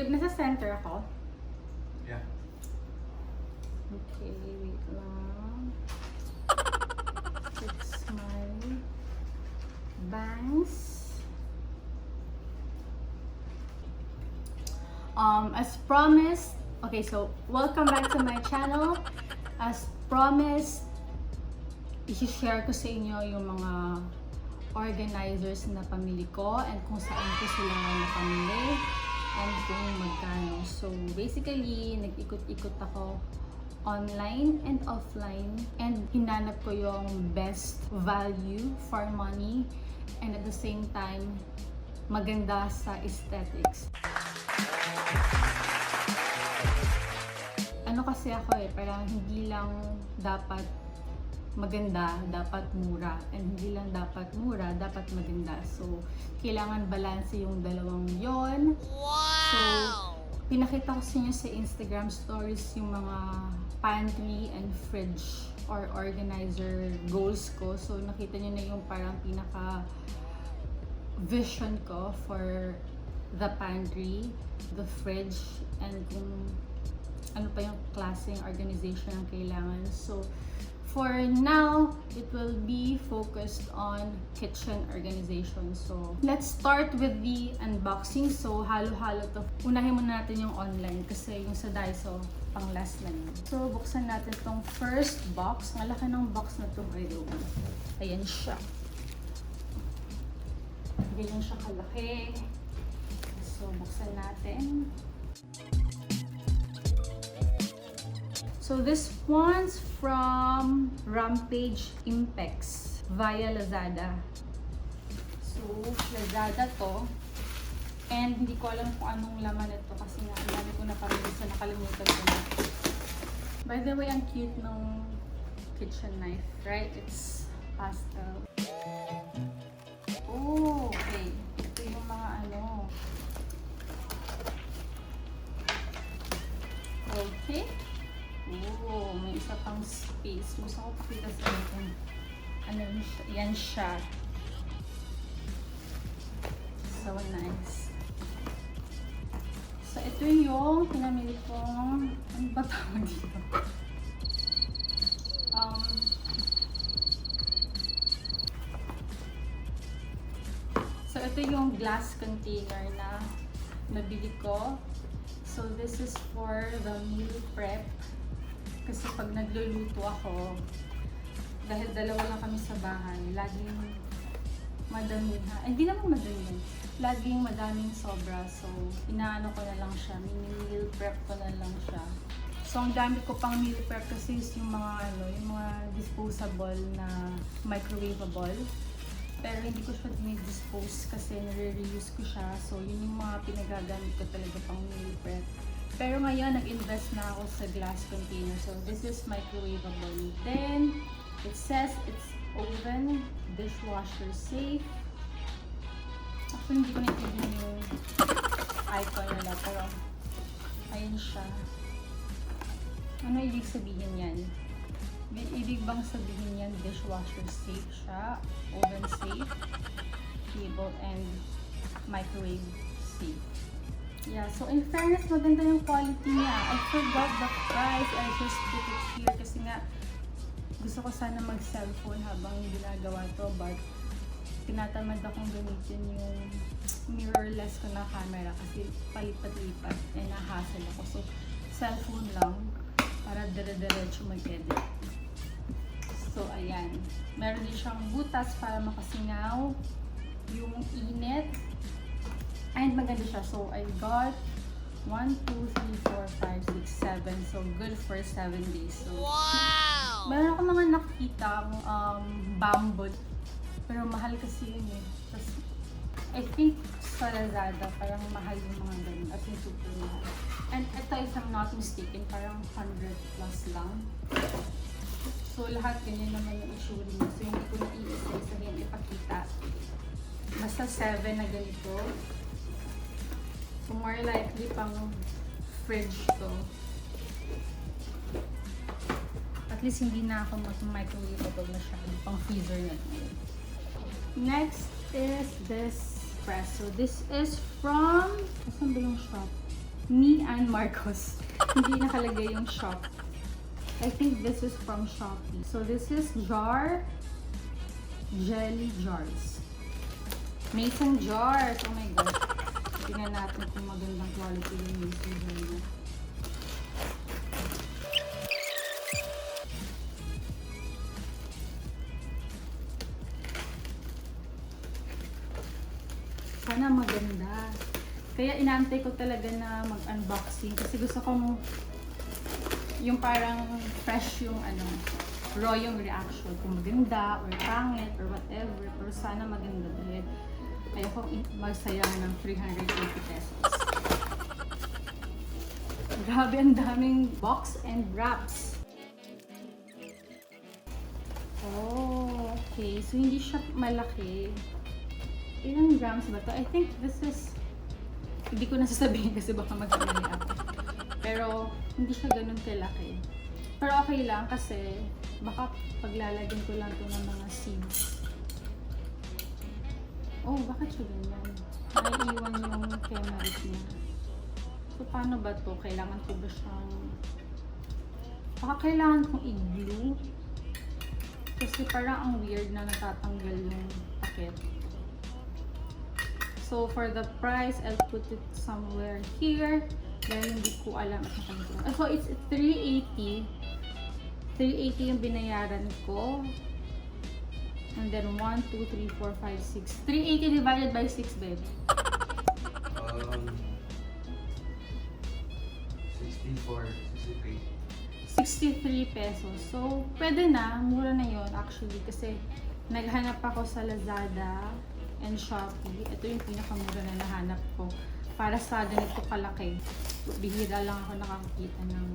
Babe, nasa center ako. Yeah. Okay, wait lang. Fix my bangs. As promised, okay, so welcome back to my channel. As promised, i-share ko sa inyo yung mga organizers na pamili ko and kung saan ko sila napamili and kung magkano. So basically, nag-ikot-ikot ako online and offline and hinanap ko yung best value for money and at the same time, maganda sa aesthetics. Ano kasi ako parang hindi lang dapat maganda, dapat mura. And hindi lang dapat mura, dapat maganda. So, kailangan balanse yung dalawang yon. Wow! So, pinakita ko sa inyo sa Instagram stories yung mga pantry and fridge or organizer goals ko. So, nakita nyo na yung parang pinaka vision ko for the pantry, the fridge, and kung ano pa yung klaseng organization ang kailangan. So, for now, it will be focused on kitchen organization. So, let's start with the unboxing. So, halo-halo to. Unahin muna natin yung online kasi yung sa Daiso, pang last na yun. So, buksan natin tong first box. Malaki ng box na to ngayon. Ayan siya. Ganyan siya kalaki. So, buksan natin. So this one's from Rampage Impex via Lazada. So Lazada to. And hindi ko alam kung anong laman ito kasi nga ang dami ko na pamili sa nakalimutan ko na. By the way, ang cute ng kitchen knife, right? It's pastel. Oh, okay. Ito yung mga ano. Okay. Oh, may isa pang space. Gusto ko pakita sa inyo. Ano siya? Yan siya. So nice. So ito yung pinamili kong, ano ba tawag dito? So ito yung glass container na nabili ko. So this is for the meal prep. Kasi pag nagluluto ako, dahil dalawa lang kami sa bahay, laging madamihan. Hindi naman madamihan. Laging madaming sobra. So, inaano ko na lang siya. Meal prep ko na lang siya. So, ang dami ko pang meal prep kasi is yung mga yung mga disposable na microwavable. Pero hindi ko siya dinidispose kasi nare-reuse ko siya. So, yun yung mga pinagagamit ko talaga pang meal prep. Pero ngayon, nag-invest na ako sa glass container. So, this is microwavable. Then, it says it's oven, dishwasher safe. Actually, hindi ko natigyan yung icon nila. Pero, ayun siya. Ano ibig sabihin yan? Ibig bang sabihin yan, dishwasher safe siya, oven safe, table, and microwave safe. Yeah, so in fairness, maganda yung quality niya. I forgot the price. I just put it here kasi nga gusto ko sana mag-cellphone habang ginagawa to, but tinatamad akong gamitin yung mirrorless ko na camera kasi palipat-lipat and nahassle ako. So, cellphone lang para dire-diretso mag-edit. So, ayan. Meron din siyang butas para makasingaw yung init. And maganda siya. So, I got 1, 2, 3, 4, 5, 6, 7. So, good for 7 days. So, wow! Meron ako mga nakikita bamboo. Pero mahal kasi yun eh. Tapos, I think sa Lazada, parang mahal yung mga ganun. As in, super mahal. And ito, if I'm not mistaken, parang 100 plus lang. So, lahat ganyan naman yung issue niya. So, hindi ko na i-isa-isahin ipakita. Basta 7 na ganito. So, more likely pang fridge to. At least hindi na ako mag-microwave masyado. Pang freezer na to. Next is this espresso. This is from, saan ba yung shop? Me and Marcos. Hindi nakalagay yung shop. I think this is from Shopee. So this is jar, jelly jars. Mason jars. Oh my gosh. Tingnan natin kung magandang quality yung mason jar na. Sana maganda. Kaya inaantay ko talaga na mag-unboxing kasi gusto kong yung parang fresh yung ano, raw yung reaction. Kung maganda or pangit or whatever. Pero sana maganda dahil ayoko magsayang ng 380 pesos. Grabe, ang daming box and wraps. Oh, okay. So hindi siya malaki. Ilang grams ba to? I think this is, hindi ko nasasabihin kasi baka mag-amali ako. Pero hindi siya ganun kalaki. Pero okay lang kasi baka paglalagyan ko lang to ng mga seeds. Oh, bakit siya ganyan? Naiiwan yung kemerit niya. So paano ba to? Kailangan ko ba siyang... Baka kailangan kong i-glue. Kasi parang ang weird na natatanggal yung pakit. So for the price, I'll put it somewhere here. Dahil hindi ko alam at nakalimutan. So it's 380. 380 yung binayaran ko. And then 1, 2, 3, 4, 5, 6. 380 divided by 6, babe. 64, 63. 63 pesos. So, pwede na. Mura na yon actually. Kasi naghanap ako sa Lazada and Shopee. Ito yung pinakamura na nahanap ko. Para sa ganito kalaki. Bihira lang ako nakakita ng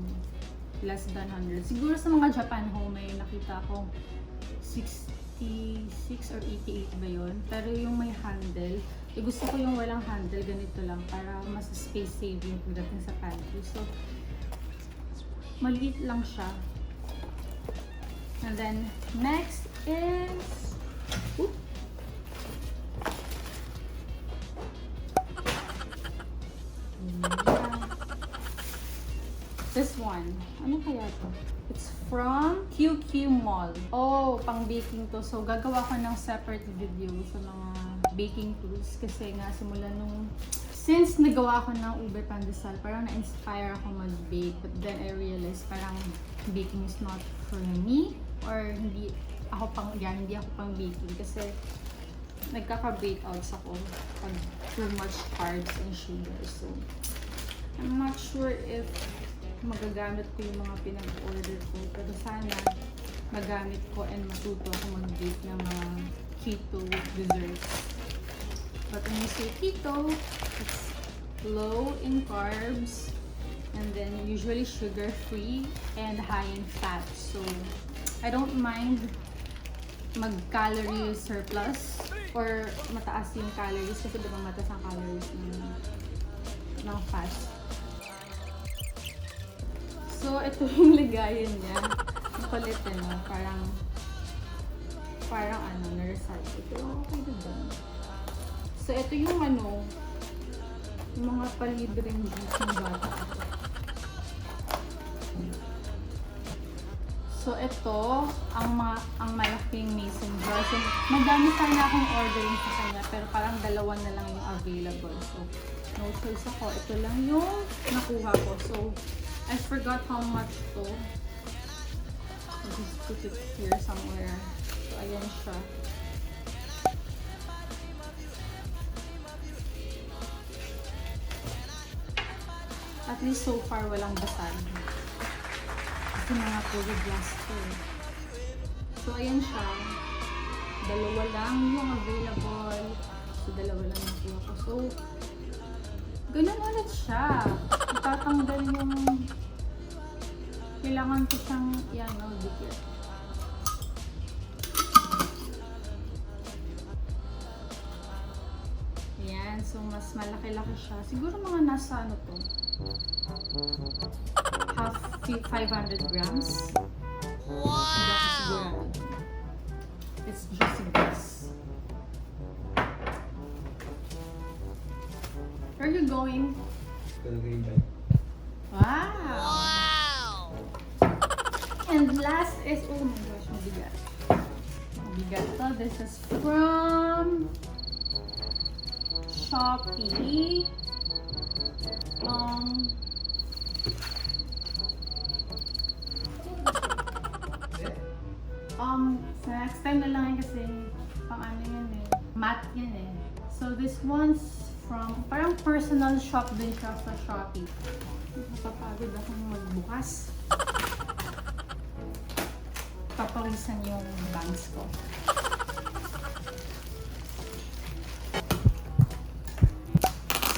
less than 100. Siguro sa mga Japan home may nakita ko 66 or 88 ba yun? Pero yung may handle, gusto ko yung walang handle, ganito lang para mas space saving pagdating sa pantry. So, maliit lang siya. And then, next is... Oops. This one. Ano kaya to? It's from QQ Mall. Oh, pang baking to. So, gagawa ko ng separate video sa mga baking tools. Kasi nga, simula nung... Since nagawa ko ng ube pandesal, parang na-inspire ako mag-bake. But then I realized parang baking is not for me. Or hindi ako pang baking. Kasi nagkaka-breakouts ako pag too much carbs and sugar. So, I'm not sure if magagamit ko yung mga pinag-order ko. Pero sana magamit ko and matuto ako mag-bake ng mga keto desserts. But when you say keto, it's low in carbs and then usually sugar-free and high in fat. So, I don't mind mag-calorie surplus or mataas yung calories kasi diba mataas ang calories ng fat. So, ito yung ligayan niya. Makulit no? Parang ano, na-recycle. Ito yung okay diba? So, ito yung ano, yung mga palibreng juice ng bata. So, ito, ang malaking mason jar. So, madami sana akong ordering sa kanya, pero parang dalawa na lang yung available. So, no choice ako. Ito lang yung nakuha ko. So, I forgot how much to. I'll just put it here somewhere. So, ayan siya. At least so far, walang basag. Kasi mga puro glass to eh. So, ayan siya. Dalawa lang yung available. So, dalawa lang nakuha ko. So, ganun ulit siya. Itatanggal yung... Kailangan ko siyang... Yan, no, dikit. Ayan. So, mas malaki-laki siya. Siguro mga nasa ano to. Half 500 grams. Wow! It's just this. Where are you going? talaga yung bike. Wow! And last is, oh my gosh, mabigat. Mabigat to. This is from Shopee. Sa next time na lang kasi pang ano yun eh. Matte yun eh. So this one's from, parang personal shop din siya sa Shopee. Napapagod akong magbukas. Papawisan yung bangs ko.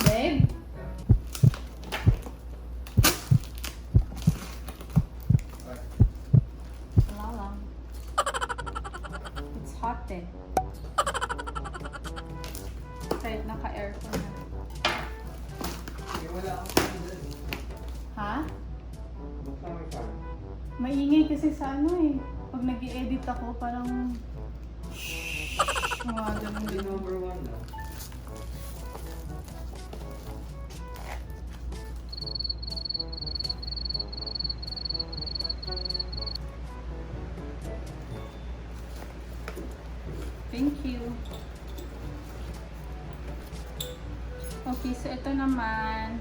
Babe? Wala lang. It's hot eh. Kahit naka-aircon na. Wala akong dyan. Ha? Buksan mo yung fan. Maingay kasi sa ano eh. Pag nag-i-edit ako, parang mga ganun Hindi din. number 1 na. Thank you. Okay, so ito naman.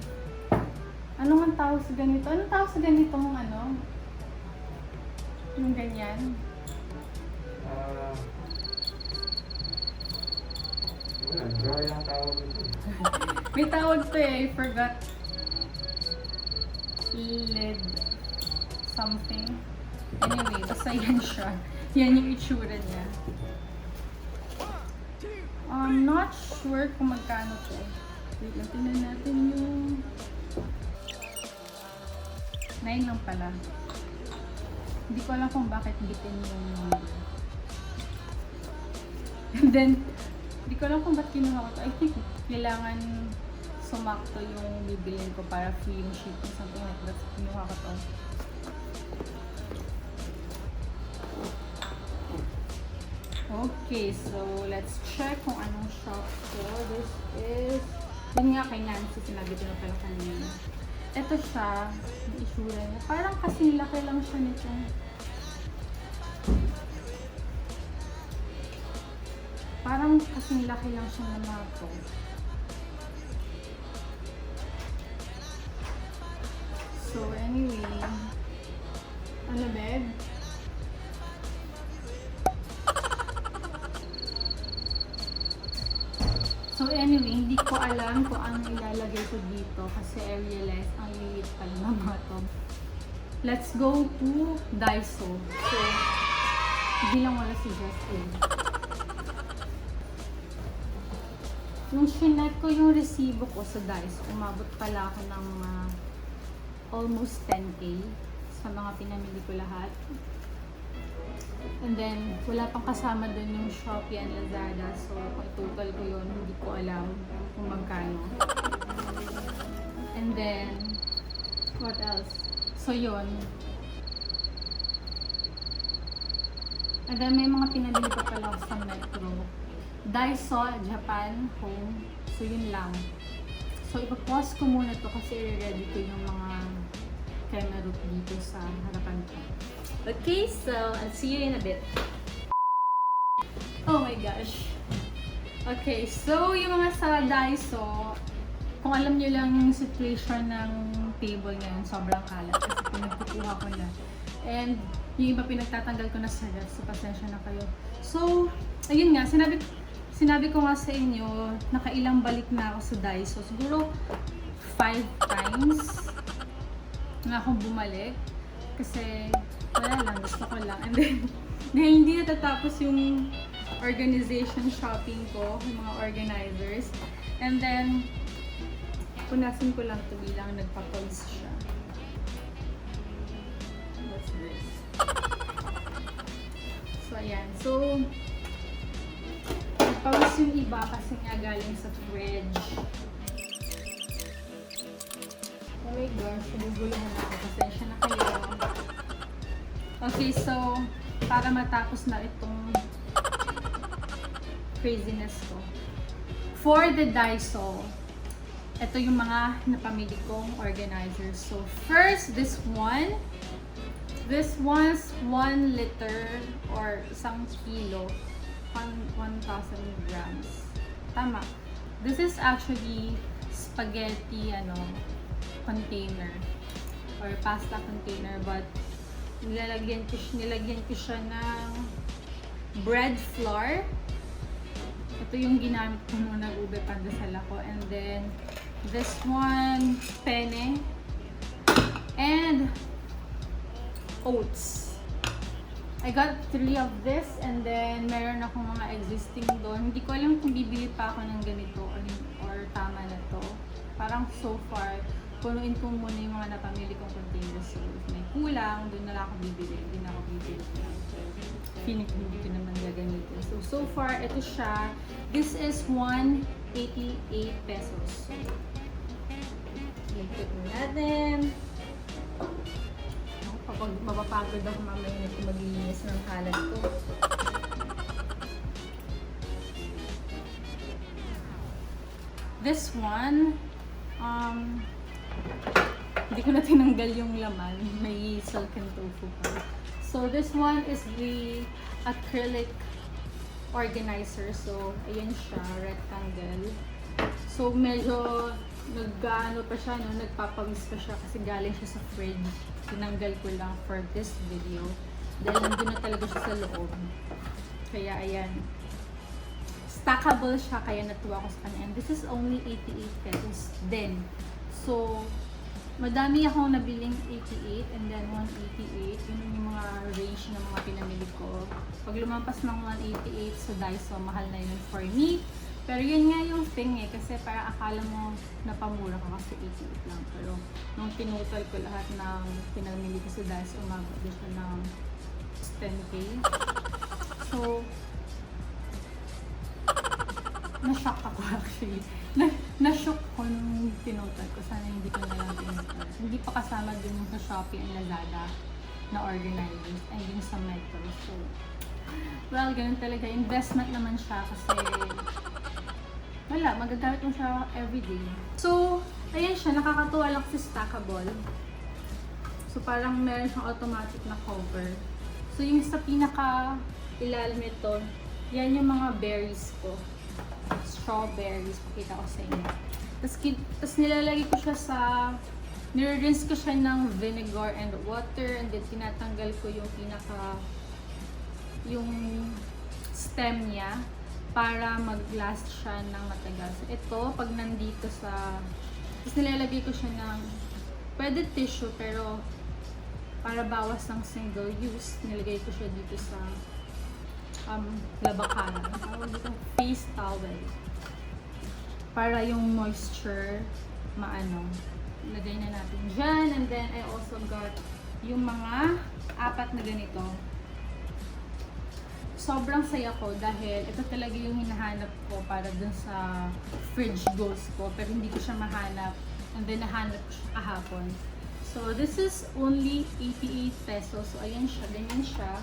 Ano nga tawag sa ganito? Anong tawag sa ganitong ano? Yung ganyan? Wala, drawer lang tawag ito. May tawag to eh, I forgot. Lid something. Anyway, basta yan siya. Yan yung itsura niya. I'm not sure kung magkano to. Wait lang, tingnan natin yung 9 lang pala. Hindi ko alam kung bakit bitin yung and then, hindi ko alam kung ba't kinuha ko to. I think kailangan sumakto yung bibilin ko para free yung shipping, something like that. Kinuha ko to. Okay, so let's check kung anong shop ko. This is, yun nga kay Nancy, sinabi ko na pala kanina. Ito siya, yung isura niya. Parang kasing laki lang siya nito. Parang kasing laki lang siya na mato. So anyway, ano babe? So anyway, hindi ko alam kung ano ilalagay ko dito kasi I realized ang liit pala ng mga to. Let's go to Daiso. So, hindi lang wala si Justin. Nung shinet ko yung resibo ko sa Daiso, umabot pala ako ng almost 10K sa mga pinamili ko lahat. And then, wala pang kasama dun yung Shopee and Lazada. So, kung total ko yun, hindi ko alam kung magkano. And then, what else? So, yun. And then, may mga pinabili pa pala sa Metro. Daiso, Japan, home. So, yun lang. So, ipapause ko muna to kasi i-ready ko yung mga camera root dito sa harapan ko. Okay, so I'll see you in a bit. Oh my gosh. Okay, so yung mga sa Daiso, kung alam nyo lang yung situation ng table ngayon, sobrang kalat kasi pinagkukuha ko na. And yung iba pinagtatanggal ko na sa ref, so pasensya na kayo. So, ayun nga, sinabi ko nga sa inyo, nakailang balik na ako sa Daiso. Siguro 5 times na akong bumalik kasi wala lang, gusto ko lang. And then, dahil hindi natatapos yung organization shopping ko, yung mga organizers. And then, punasin ko lang ito bilang nagpa-pulse siya. What's this? So, ayan. So, nagpawis yung iba kasi nga galing sa fridge. Oh my gosh, naguguluhan ako. Pasensya na kayo. Okay, so, para matapos na itong craziness ko. For the Daiso, ito yung mga napamili kong organizers. So first, this one. This one's 1 liter or 1 kilo. 1,000 grams. Tama. This is actually spaghetti container or pasta container, but nilagyan ko siya ng bread flour. Ito yung ginamit ko nung nag-ube pandesal ako. And then this one, penne and oats. I got 3 of this, and then meron akong mga existing doon. Hindi ko alam kung bibili pa ako ng ganito or tama na to. Parang so far, punuin ko muna yung mga napamili kong containers. So if may kulang, doon na lang ako bibili. Hindi na ako bibili. Feeling ko hindi ko naman gagamitin. So far, ito siya. This is 188 pesos. So, ikot mo natin. Kapag mapapagod ako mamaya na ito maglinis ng kalat ko. This one, hindi ko na tinanggal yung laman. May silken tofu pa. So this one is the acrylic organizer. So ayan siya, rectangle. So medyo naggaano pa siya, nagpapawis pa siya kasi galing siya sa fridge. Tinanggal ko lang for this video dahil nandun na talaga siya sa loob. Kaya ayan, stackable siya, kaya natuwa ko sa kanya. And this is only 88 pesos din. So madami akong nabiling 88 and then 188. Yun yung mga range ng mga pinamili ko. Pag lumampas ng 188 sa Daiso, mahal na yun for me. Pero yun nga yung thing kasi parang akala mo napamura ka kasi 88 lang. Pero nung tinutal ko lahat ng pinamili ko sa Daiso, umabot din siya ng 10K. So, na-shock ako actually. Na-shock ko nung tinutal ko. Sana hindi ko na lang tinutal. Hindi pa kasama din yung sa Shopee and Lazada na organizers and yung sa Metro. So, well, ganun talaga. Investment naman siya kasi wala, magagamit mo siya everyday. So, ayan siya, nakakatuwa lang kasi stackable. So, parang meron siyang automatic na cover. So, yung sa pinaka ilalim nito, yan yung mga berries ko. Strawberries, pakita ko sa inyo. Tapos nilalagay ko siya sa, nire-rinse ko siya ng vinegar and water, and then tinatanggal ko yung yung stem niya para mag-last siya ng matagal. So, ito, pag nandito sa, tapos nilalagay ko siya ng, pwede tissue, pero para bawas ng single use, nilagay ko siya dito sa labakaran. Tawag dito, face towel. Para yung moisture lagay na natin dyan. And then, I also got yung mga 4 na ganito. Sobrang saya ko dahil ito talaga yung hinahanap ko para dun sa fridge goals ko. Pero hindi ko siya mahanap. And then, nahanap ko siya kahapon. So, this is only 88 pesos. So, ayan siya. Ganyan siya.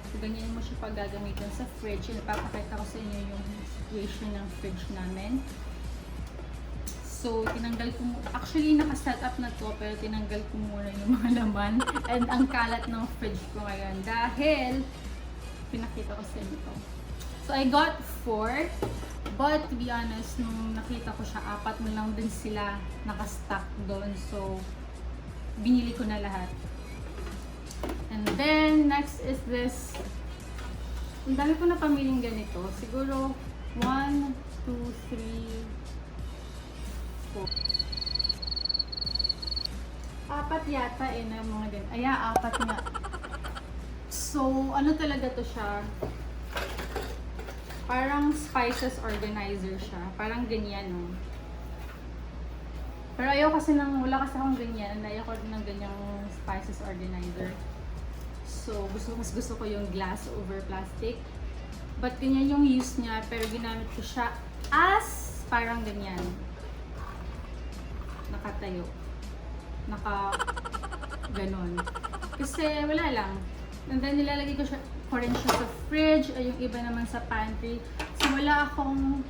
So, ganyan mo siya pag gagamitin sa fridge. Napapakita ko sa inyo yung situation ng fridge namin. So, tinanggal ko actually naka-set up na to, pero tinanggal ko muna yung mga laman and ang kalat ng fridge ko ngayon dahil pinakita ko sa inyo to. So, I got 4, but to be honest, nung nakita ko siya, 4 na lang din sila naka-stack doon. So, binili ko na lahat. And then, next is this. Ang dami ko na pamiling ganito. Siguro, 1, 2, 3, 4. 4 yata na mga ganito. Ay, 4 nga. So, ano talaga to siya? Parang spices organizer siya. Parang ganyan, no? Pero ayaw kasi wala kasi akong ganyan. Ayaw ko ng ganyang spices organizer. So, gusto ko yung glass over plastic. But ganyan yung use niya, pero ginamit ko siya as parang ganyan. Nakatayo. Ganon. Kasi wala lang. And then nilalagay ko rin siya sa fridge, ay yung iba naman sa pantry. So wala akong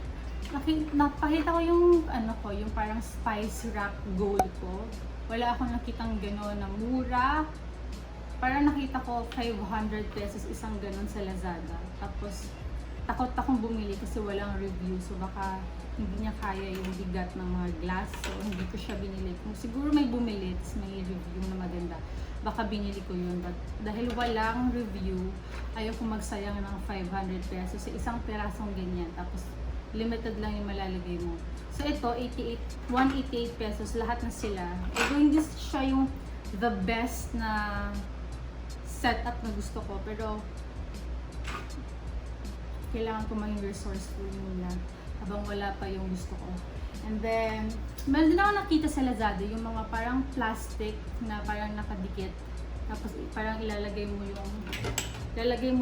napakita ko yung ano ko, yung parang spice rack goal ko. Wala akong nakitang gano'n na mura. Parang nakita ko 500 pesos isang gano'n sa Lazada. Tapos takot akong bumili kasi walang review. So baka hindi niya kaya yung bigat ng mga glass. So hindi ko siya binili. Kung siguro may bumili, may review na maganda, baka binili ko yun. But dahil walang review, ayoko magsayang ng 500 pesos sa isang pirasong ganyan. Tapos limited lang yung malalagay mo. So ito, 188 pesos, lahat na sila. Although hindi siya yung the best na setup na gusto ko, pero kailangan ko maging resourceful muna habang wala pa yung gusto ko. And then, meron din ako nakita sa Lazada, yung mga parang plastic na parang nakadikit. Tapos parang ilalagay mo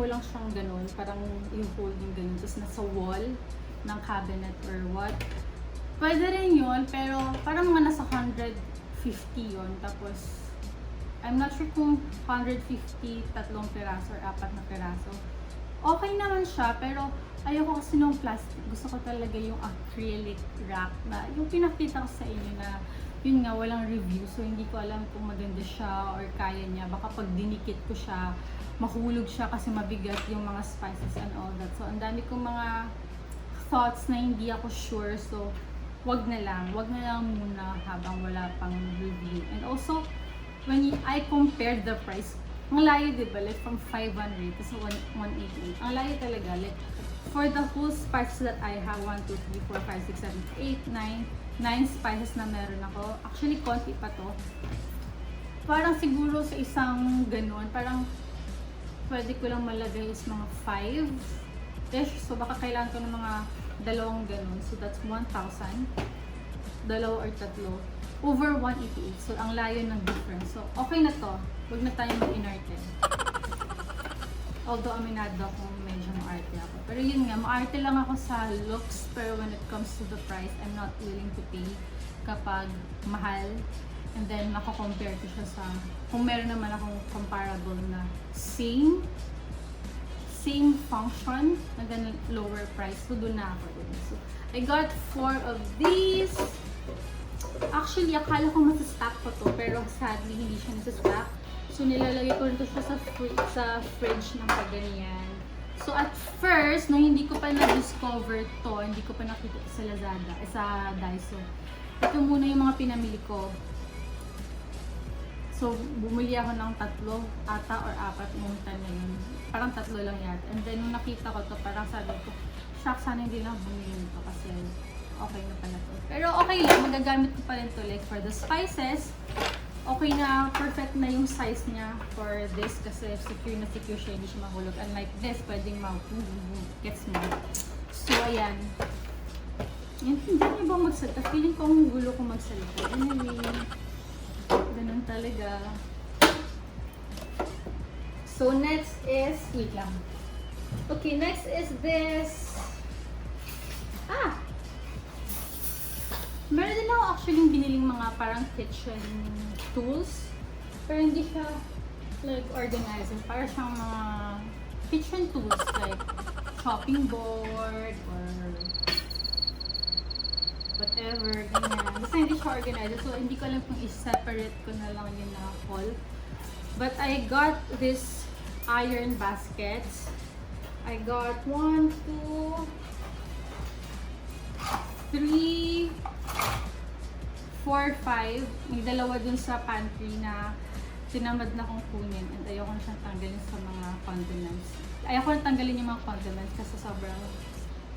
lang siyang ganun, parang i-hold yung ganun. Tapos nasa wall ng cabinet or what. Pwede rin yun, pero parang mga nasa 150 yun. Tapos, I'm not sure kung 150, 3 piraso or 4 na piraso. Okay naman siya, pero ayoko kasi nung plastic. Gusto ko talaga yung acrylic rack na yung pinakita ko sa inyo na yun nga, walang review. So, hindi ko alam kung maganda siya or kaya niya. Baka pag dinikit ko siya, mahulog siya kasi mabigat yung mga spices and all that. So, ang dami kong mga thoughts na hindi ako sure. So, wag na lang muna habang wala pang review. And also, when I compared the price, ang layo, diba? Like from 500 to 188. Ang layo talaga. Like, for the whole spices that I have, 1, 2, 3, 4, 5, 6, 7, 8, 9 spices na meron ako. Actually, konti pa to. Parang siguro sa isang ganun, parang pwede ko lang malagay is mga 5-ish. So, baka kailangan ko ng mga dalawang ganun. So, that's 1,000. Dalawa or tatlo. Over 188. So, ang layo ng difference. So, okay na to. Huwag na tayong mag-inarte. Although, aminado akong medyo maarte ako. Pero yun nga, maarte lang ako sa looks. Pero when it comes to the price, I'm not willing to pay kapag mahal. And then, makakompare ko siya sa, kung meron naman akong comparable na same function and then lower price. So, doon na ako din. So, I got 4 of these. Actually, akala ko masa-stack ko to, pero sadly, hindi siya nasa-stack. So, nilalagay ko rin to siya sa fridge ng pagganyan. So, at first, nung hindi ko pa na-discover to, hindi ko pa nakita sa Lazada, sa Daiso. Ito muna yung mga pinamili ko. So, bumili ako ng 3 ata or 4 nung time na yun. Parang 3 lang yata. And then, nung nakita ko to, parang sabi ko, shock, sana hindi lang bumili nito kasi okay na pala to. Pero okay lang, magagamit ko pa rin to. Like, for the spices, okay na, perfect na yung size niya for this kasi secure na secure siya, hindi siya mahulog. Unlike this, pwedeng gets mo. So, ayan. Hindi niyo ba magsalita? Feeling ko ang gulo ko magsalita. Anyway, ganun talaga. So, next is, wait lang. Okay, next is this. Meron din ako actually biniling mga parang kitchen tools. Pero hindi siya like organizer. Para siyang mga kitchen tools like chopping board or whatever, ganyan. Basta hindi siya organizer. So, hindi ko alam kung i-separate ko na lang yun na haul. But I got this iron baskets. I got 1, 2, 3, 4, 5. May dalawa dun sa pantry na tinamad na kong kunin and ayoko na siyang tanggalin sa mga condiments. Ayoko na tanggalin yung mga condiments kasi sobrang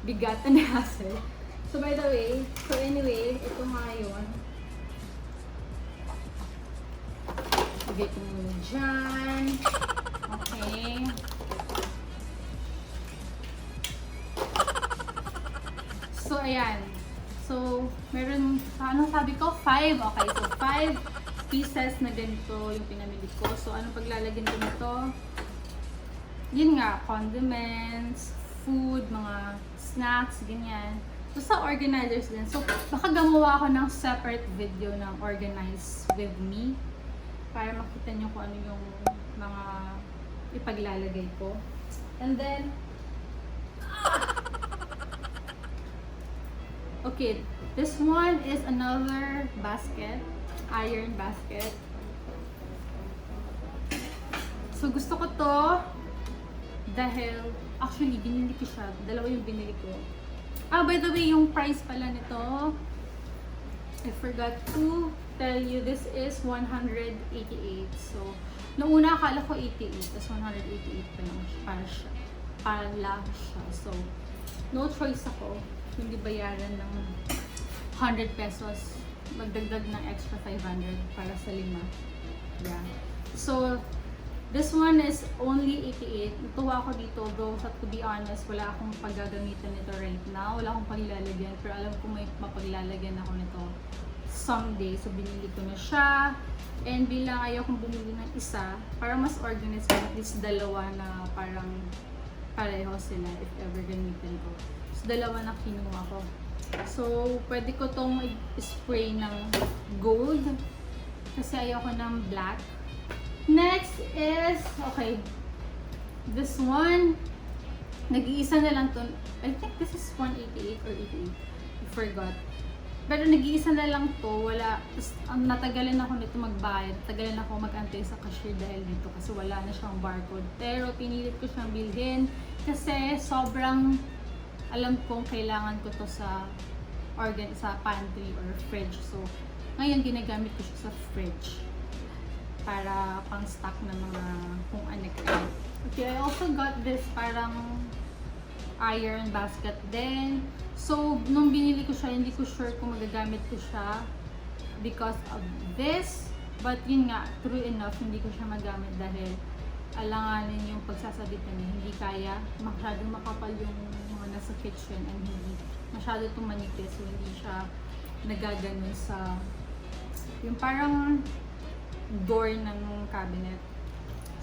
bigat and hassle. So by the way, so anyway, ito nga yun. Lagay ko muna dyan. Okay. So ayan. So, meron, ano sabi ko? 5. Okay, so 5 pieces na ganito yung pinamili ko. So, anong paglalagyan ko nito? Yun nga, condiments, food, mga snacks, ganyan. So, sa organizers din. So, baka gumawa ako ng separate video ng organize with me para makita nyo kung ano yung mga ipaglalagay ko. And then, Okay, this one is another basket, iron basket. So gusto ko to dahil actually binili ko siya. Dalawa yung binili ko. Ah, by the way, yung price pala nito, I forgot to tell you, this is 188. So, noong una akala ko 88, tapos 188 pa lang pala siya. So, no choice ako, hindi bayaran ng 100 pesos, magdagdag ng extra 500 para sa 5. Yeah. So, this one is only 88. Natuwa ako dito, though, to be honest, wala akong paggagamitan nito right now. Wala akong paglalagyan, pero alam ko may mapaglalagyan ako nito someday. So, binili ko na siya. And bilang ayaw kong bumili ng isa, para mas organized ko, at least dalawa na parang pareho sila if ever gamitin ko. So, dalawa na kinuha ko. So, pwede ko tong spray ng gold kasi ayaw ko ng black. Next is, okay, this one, nag-iisa na lang to. I think this is 188 or 88. I forgot. Pero nag-iisa na lang to, wala. Natagalan ako nito magbayad. Natagalan ako mag-antay sa cashier dahil dito kasi wala na siyang barcode. Pero pinilit ko siyang bilhin kasi sobrang alam kong kailangan ko to sa pantry or fridge. So, ngayon ginagamit ko siya sa fridge para pang stock ng mga kung ano. Okay, I also got this parang iron basket din. So, nung binili ko siya, hindi ko sure kung magagamit ko siya because of this. But yun nga, true enough, hindi ko siya magamit dahil alanganin yung pagsasabitan niya. Hindi kaya, masyadong makapal yung mga nasa kitchen and hindi masyado itong manipis. So, hindi siya nagaganon sa yung parang door ng cabinet.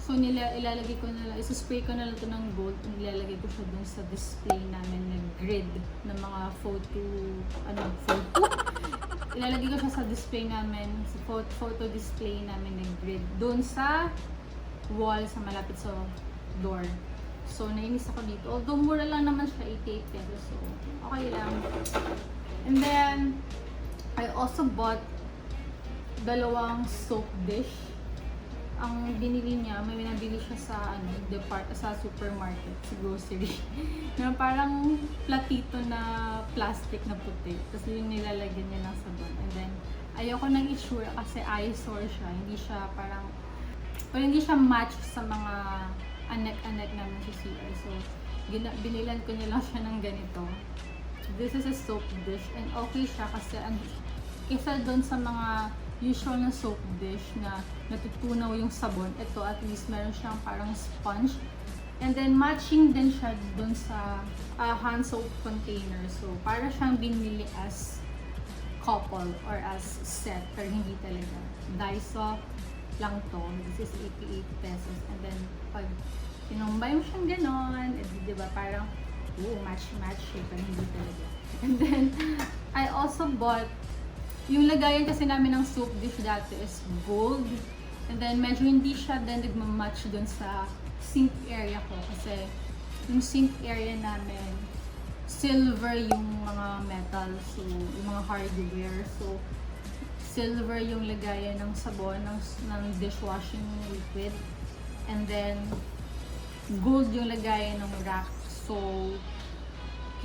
So, ilalagay ko na lang, isuspray ko na lang ito ng gold and ilalagay ko siya dun sa display namin na grid ng mga photo. Ilalagay ko siya sa display namin, sa photo display namin na grid. Dun sa wall, sa malapit sa door. So, nainis ako dito. Although, mura lang naman siya, 88 pesos. So, okay lang. And then, I also bought dalawang soap dish. Ang binili niya, may nabili siya sa sa supermarket, sa grocery. Na parang platito na plastic na puti. Tapos yung nilalagyan niya ng sabon. And then, ayoko nang i-sure kasi eyesore siya. Hindi siya parang, or hindi siya match sa mga anek-anek namin sa CR. So, binilan ko niya lang siya ng ganito. This is a soap dish. And okay siya kasi kesa doon sa mga usual na soap dish na natutunaw yung sabon, ito at least meron siyang parang sponge. And then matching din siya dun sa hand soap container. So para siyang binili as couple or as set, pero hindi talaga. Daiso lang to. This is 88 pesos. And then pag tinumbay mo siyang ganon, diba parang match-match siya, pero hindi talaga. And then I also bought yung lagayan kasi namin ng soap dish dati is gold. And then medyo hindi siya din nagmamatch dun sa sink area ko. Kasi yung sink area namin, silver yung mga metal. So, yung mga hardware. So, silver yung lagayan ng sabon, ng dishwashing liquid. And then, gold yung lagayan ng rack. So,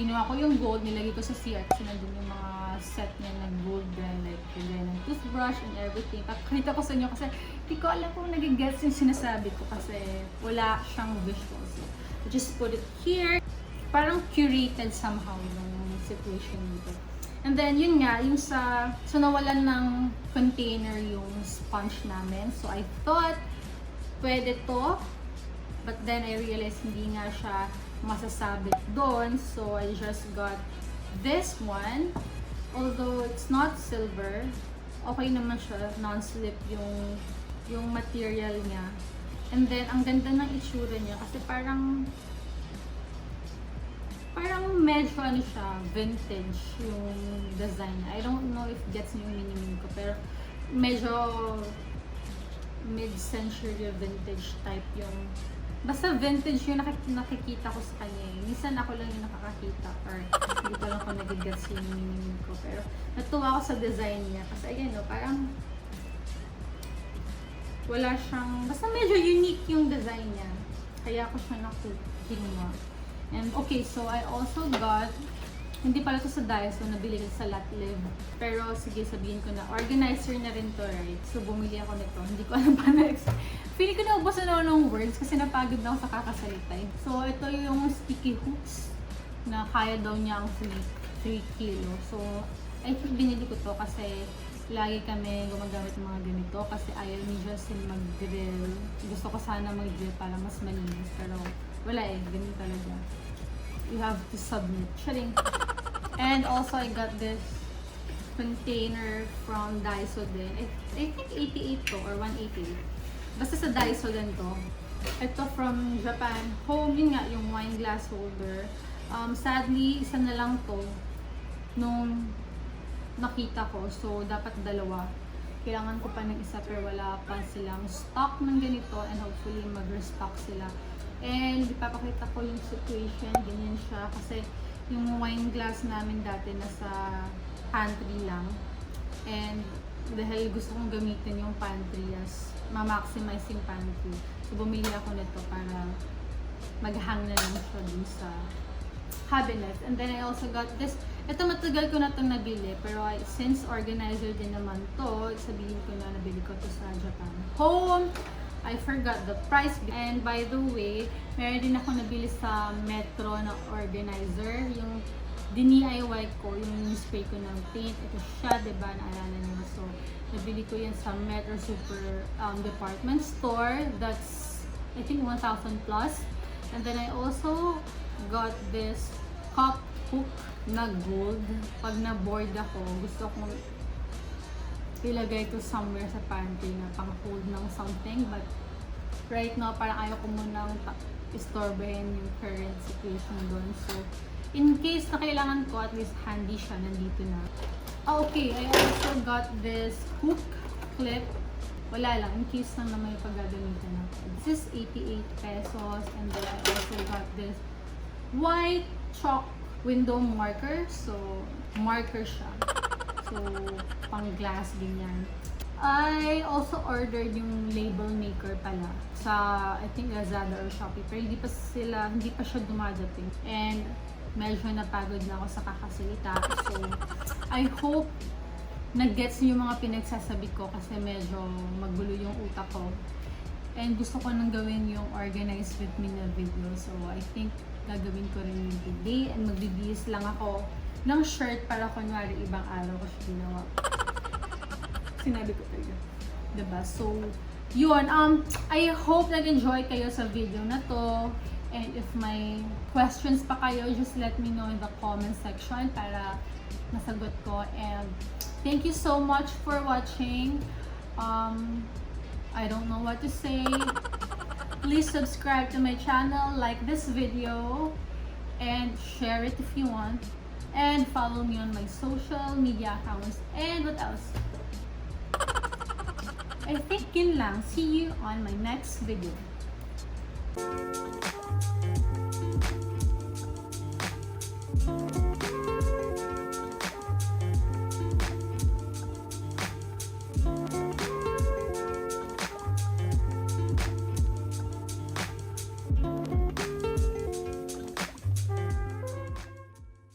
kinuha ko yung gold, nilagay ko sa CR kasi nandun yung mga set niya ng gold brand, like kagaya ng toothbrush and everything. Pakita ko sa inyo kasi hindi ko alam kung nagigets yung sinasabi ko kasi wala siyang visuals. So, just put it here. Parang curated somehow yung situation dito. And then, yun nga, yung so nawalan ng container yung sponge namin. So, I thought, pwede to. But then, I realized hindi nga siya masasabit doon. So, I just got this one. Although, it's not silver. Okay naman siya. Non-slip yung material niya. And then, ang ganda ng itsura niya. Kasi parang medyo ano siya, vintage yung design. I don't know if gets yung meaning ko. Pero, medyo mid-century vintage type yung Basta vintage yung nakikita ko sa kanya eh. Minsan ako lang yung nakakakita or hindi ko lang ko nagigets yung meaning ko. Pero natuwa ako sa design niya. Kasi ayan no, parang wala siyang, basta medyo unique yung design niya. Kaya ako siya kinuha. And okay, so I also got, hindi pala to sa Daiso, nabili ko sa Latt Liv. Pero sige, sabihin ko na, organizer na rin to, right? So bumili ako nito. Hindi ko alam pa na feeling ko na ubos na ng words kasi napagod na ako sa kakasalita. So ito yung sticky hooks na kaya daw niya ang 3 kilo. So I think binili ko to kasi lagi kami gumagamit ng mga ganito kasi ayaw ni Justin mag-drill. Gusto ko sana mag-drill para mas malinis pero wala eh, ganun talaga. You have to submit. Sharing. And also I got this container from Daiso din. I think 88 to or 188. Basta sa Daiso din to. Ito from Japan. Home, yun nga, yung wine glass holder. Sadly, isa na lang to nung nakita ko. So, dapat dalawa. Kailangan ko pa ng isa pero wala pa silang stock ng ganito and hopefully mag-restock sila. And ipapakita ko yung situation. Ganyan siya kasi yung wine glass namin dati nasa pantry lang. And dahil gusto kong gamitin yung pantry as ma-maximize yung pantry. So bumili ako nito para mag-hang na lang siya dun sa cabinet. And then I also got this. Ito matagal ko na itong nabili. Pero since organizer din naman to, sabihin ko na nabili ko to sa Japan. Home! I forgot the price. And by the way, meron din ako nabili sa Metro na organizer. Yung DIY ko, yung spray ko ng paint. Ito siya, diba? Naalala niyo. So, nabili ko yan sa Metro Super department store. That's, I think, 1,000 plus. And then I also got this cup hook na gold. Pag na-bored ako, gusto kong ilagay ko somewhere sa pantry na pang-hold ng something. But right now, parang ayaw ko munang istorbahin yung current situation doon. So, in case na kailangan ko, at least handy siya, nandito na. Okay, I also got this hook clip. Wala lang, in case lang naman yung paggagamitan ako. This is 88 pesos. And then I also got this white chalk window marker. So, marker siya. So, pang glass ganyan. I also ordered yung label maker pala sa, I think, Lazada or Shopee. Pero hindi pa siya dumadating. And medyo napagod na ako sa kakasalita. So, I hope nag-gets niyo yung mga pinagsasabi ko kasi medyo magulo yung utak ko. And gusto ko nang gawin yung organized with me na video. So, I think gagawin ko rin yung today and magbibihis lang ako ng shirt para kunwari ibang araw ko siya ginawa. Sinabi ko talaga. Diba? So, yun. I hope nag-enjoy kayo sa video na to. And if may questions pa kayo, just let me know in the comment section para masagot ko. And thank you so much for watching. I don't know what to say. Please subscribe to my channel, like this video, and share it if you want. And follow me on my social media accounts. And what else? I think yun lang. See you on my next video.